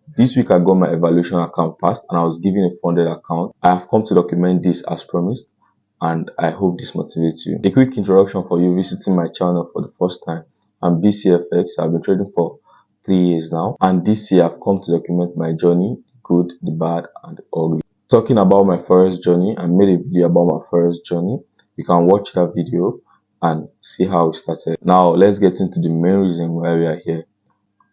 This week I got my evaluation account passed and I was given a funded account. I have come to document this as promised, and I hope this motivates you. A quick introduction for you visiting my channel for the first time. I'm BCFX. I've been trading for 3 years now, and this year I've come to document my journey, the good, the bad, and the ugly. Talking about my forex journey, I made a video about my forex journey. You can watch that video and see how it started. Now let's get into the main reason why we are here.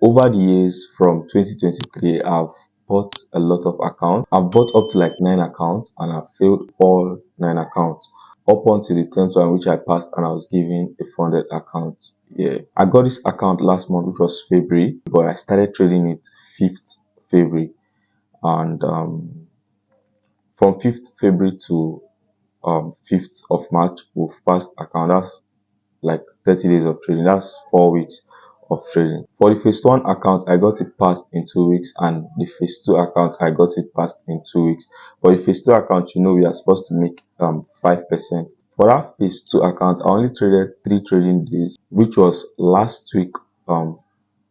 Over the years from 2023, I've bought a lot of accounts. I've bought up to like 9 accounts and I've failed all 9 accounts up until the 10th one, which I passed and I was given a funded account. Yeah, I got this account last month, which was February, but I started trading it 5th February, and from 5th February to 5th of March, we've passed account. That's like 30 days of trading. That's 4 weeks of trading. For the phase 1 account, I got it passed in 2 weeks, and the phase 2 account, I got it passed in 2 weeks. For the phase 2 account, we are supposed to make 5%. For that phase 2 account, I only traded 3 trading days, which was last week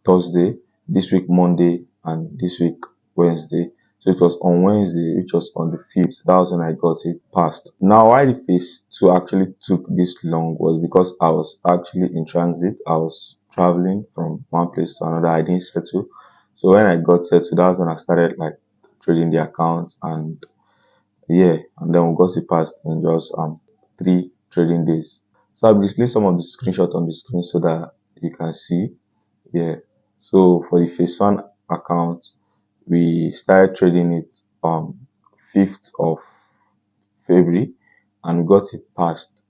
Thursday, this week Monday, and this week Wednesday. So it was on Wednesday, which was on the 5th. That was when I got it passed. Now, why the phase 2 actually took this long was because I was actually in transit. I was traveling from one place to another. I didn't settle. So when I got settled, that was when I started like trading the account, and yeah, and then we got it passed in just 3 trading days. So I'll display some of the screenshots on the screen so that you can see. Yeah. So for the phase 1 account, we started trading it on 5th of February and got it passed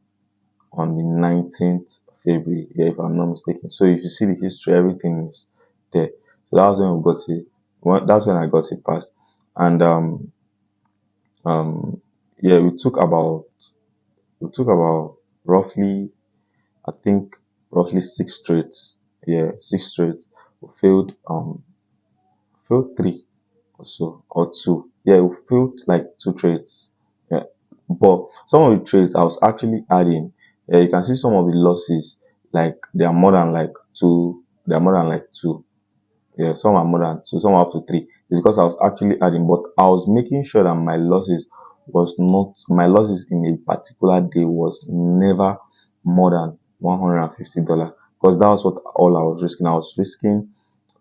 on the 19th February, yeah, if I'm not mistaken. So if you see the history, everything is there. So that was when we got it. That's when I got it passed. And yeah, we took about roughly, I think roughly 6 trades. Yeah, 6 trades. We failed 3 or so, or 2. Yeah, we failed like 2 trades. Yeah, but some of the trades I was actually adding. Yeah, you can see some of the losses, like they are more than like 2. They are more than like 2. Yeah, some are more than 2, some are up to 3. It's because I was actually adding, but I was making sure that my losses in a particular day was never more than $150, because that was what all I was risking. I was risking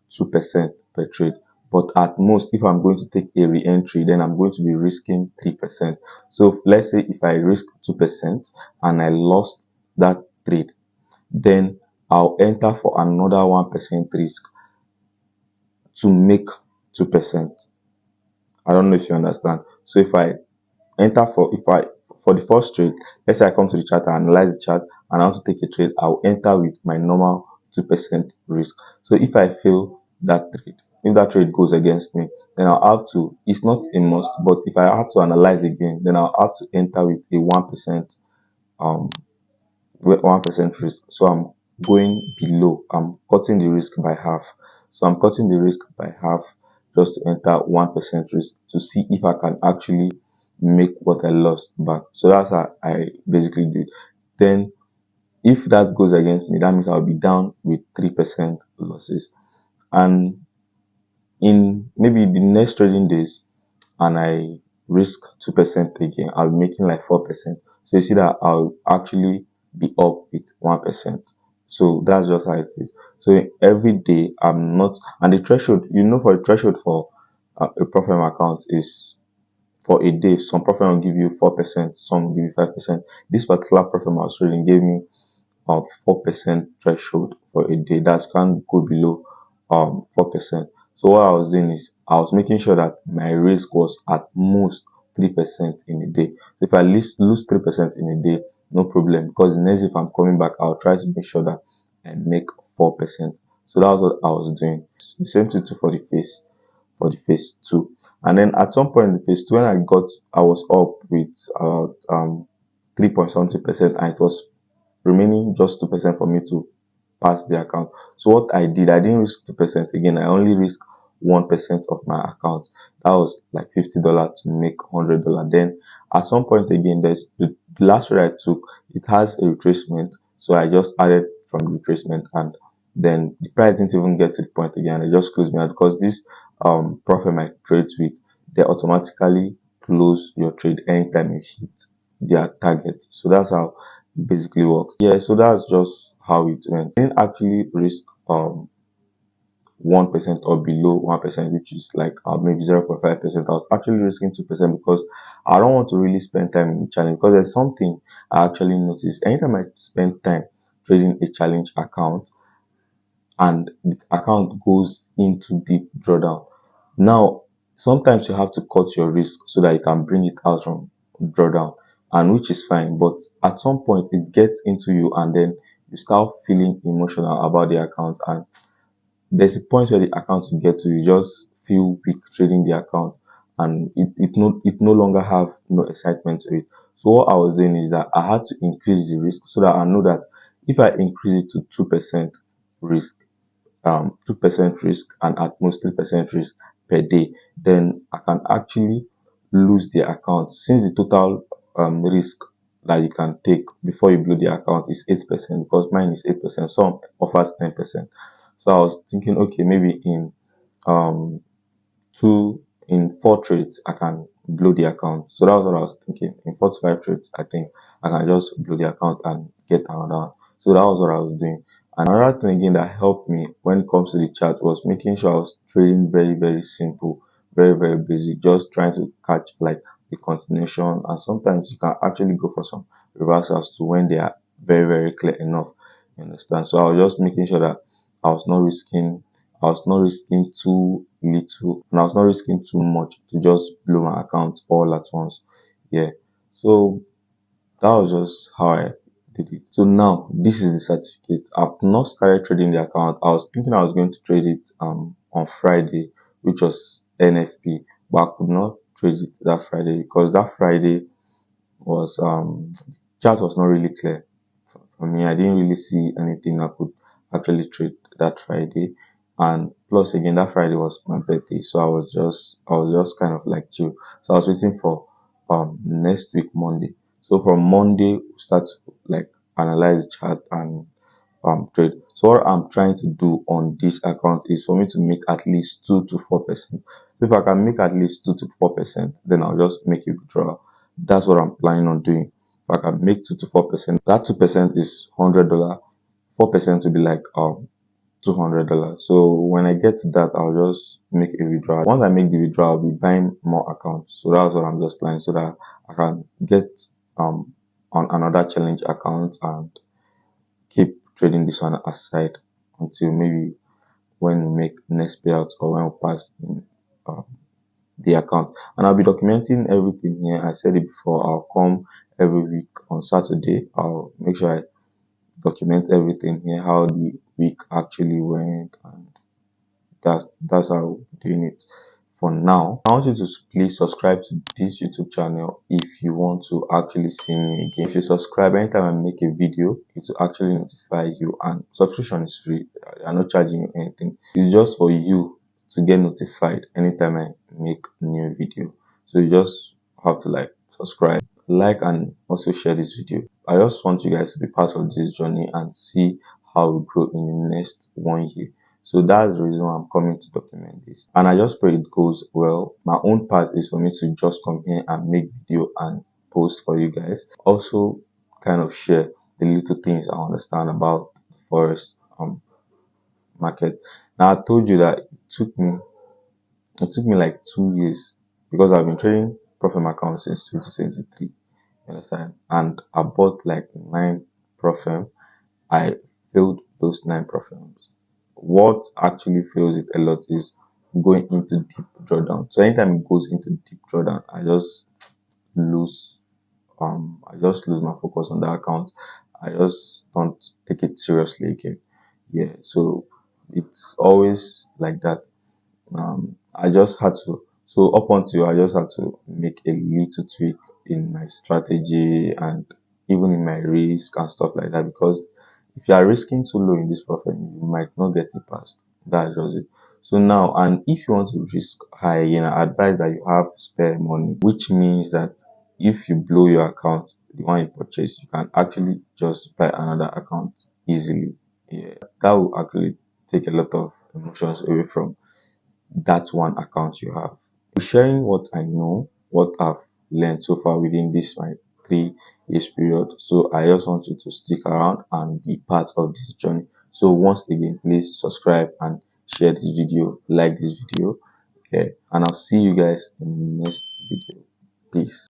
2% per trade. But at most, if I'm going to take a re-entry, then I'm going to be risking 3%. So let's say if I risk 2% and I lost that trade, then I'll enter for another 1% risk to make 2%. I don't know if you understand. So if I enter for the first trade, let's say I come to the chart and analyze the chart and I want to take a trade, I'll enter with my normal 2% risk. So if I fail that trade, if that trade goes against me, then I'll have to, it's not a must, but if I have to analyze again, then I'll have to enter with a 1% risk. So I'm going below, I'm cutting the risk by half. So I'm cutting the risk by half just to enter 1% risk to see if I can actually make what I lost back. So that's how I basically did. Then if that goes against me, that means I'll be down with 3% losses. And in maybe the next trading days, and I risk 2% again, I'll be making like 4%. So you see that I'll actually be up with 1%. So that's just how it is. So every day I'm not, and the threshold, for the threshold for a profit account is for a day. Some profit will give you 4%, some will give you 5%. This particular profit I was trading gave me 4% threshold for a day. That can't go below 4%. So what I was doing is I was making sure that my risk was at most 3% in a day. So if I lose 3% in a day, no problem, because the next, if I'm coming back, I'll try to make sure that I make 4%. So that was what I was doing. The same thing too for the phase 2. And then at some point in the phase 2, when I was up with about 3.something%, and it was remaining just 2% for me to pass the account. So what I did, I didn't risk 2% again. I only risked 1% of my account. That was like $50 to make $100. Then at some point again, there's the last trade I took, it has a retracement. So I just added from the retracement, and then the price didn't even get to the point again. I just closed me out because this profit might trade with, they automatically close your trade anytime you hit their target. So that's how it basically works. Yeah, so that's just how it went. I didn't actually risk 1% or below 1%, which is like maybe 0.5%. I was actually risking 2% because I don't want to really spend time in the challenge, because there's something I actually noticed. Anytime I spend time trading a challenge account and the account goes into deep drawdown, now sometimes you have to cut your risk so that you can bring it out from drawdown, and which is fine. But at some point it gets into you, and then you start feeling emotional about the account, and there's a point where the account will get to, you just feel weak trading the account, and it no longer have no excitement to it. So what I was doing is that I had to increase the risk so that I know that if I increase it to 2% risk, 2% risk and at most 3% risk per day, then I can actually lose the account, since the total risk that you can take before you blow the account is 8%, because mine is 8%, some offers 10%. So I was thinking, okay, maybe um two in 4 trades I can blow the account. So that was what I was thinking. In 4 to 5 trades, I think I can just blow the account and get another one. So that was what I was doing. Another thing again that helped me when it comes to the chart was making sure I was trading very, very simple, very, very basic, just trying to catch like the continuation. And sometimes you can actually go for some reversals to when they are very, very clear enough. You understand? So I was just making sure that I was not risking I was not risking too little, and I was not risking too much to just blow my account all at once. Yeah. So that was just how I did it. So now this is the certificate. I've not started trading the account. I was thinking I was going to trade it on Friday, which was NFP, but I could not trade it that Friday because that Friday was chart was not really clear for me. I didn't really see anything I could actually trade that Friday. And plus again, that Friday was my birthday. So I was just kind of like chill. So I was waiting for next week Monday. So from Monday we start to like analyze the chart and trade. So what I'm trying to do on this account is for me to make at least 2 to 4%. So if I can make at least 2 to 4%, then I'll just make a withdrawal. That's what I'm planning on doing. If I can make 2 to 4%, that 2% is $100. 4% will be like $200. So when I get to that, I'll just make a withdrawal. Once I make the withdrawal, I'll be buying more accounts. So that's what I'm just planning, so that I can get on another challenge account and keep trading this one aside until maybe when we make next payout or when we pass in um, the account. And I'll be documenting everything here. I said it before, I'll come every week on Saturday. I'll make sure I document everything here, how the week actually went, and that's how we're doing it for now. I want you to please subscribe to this YouTube channel if you want to actually see me again. If you subscribe, anytime I make a video, it will actually notify you, and subscription is free. I'm not charging you anything. It's just for you to get notified anytime I make a new video. So you just have to like subscribe, like, and also share this video. I just want you guys to be part of this journey and see how we grow in the next 1 year. So that's the reason why I'm coming to document this. And I just pray it goes well. My own part is for me to just come here and make video and post for you guys. Also kind of share the little things I understand about the forex market. Now I told you that it took me like 2 years, because I've been trading profit account since 2023. You understand? And I bought like 9 profit. I failed those 9 profits. What actually fails it a lot is going into deep drawdown. So anytime it goes into deep drawdown, lose I just lose my focus on that account. I just don't take it seriously again. Yeah, so it's always like that. I just had to, so up until I just had to make a little tweak in my strategy and even in my risk and stuff like that, because if you are risking too low in this profit, you might not get it past. That's just it. So now, and if you want to risk high, I advise that you have spare money, which means that if you blow your account, the one you purchase, you can actually just buy another account easily. Yeah, that will actually take a lot of emotions away from that one account you have. Sharing what I know, what I've learned so far within this my 3 years period. So I just want you to stick around and be part of this journey. So once again, please subscribe and share this video, like this video, yeah, and I'll see you guys in the next video. Peace.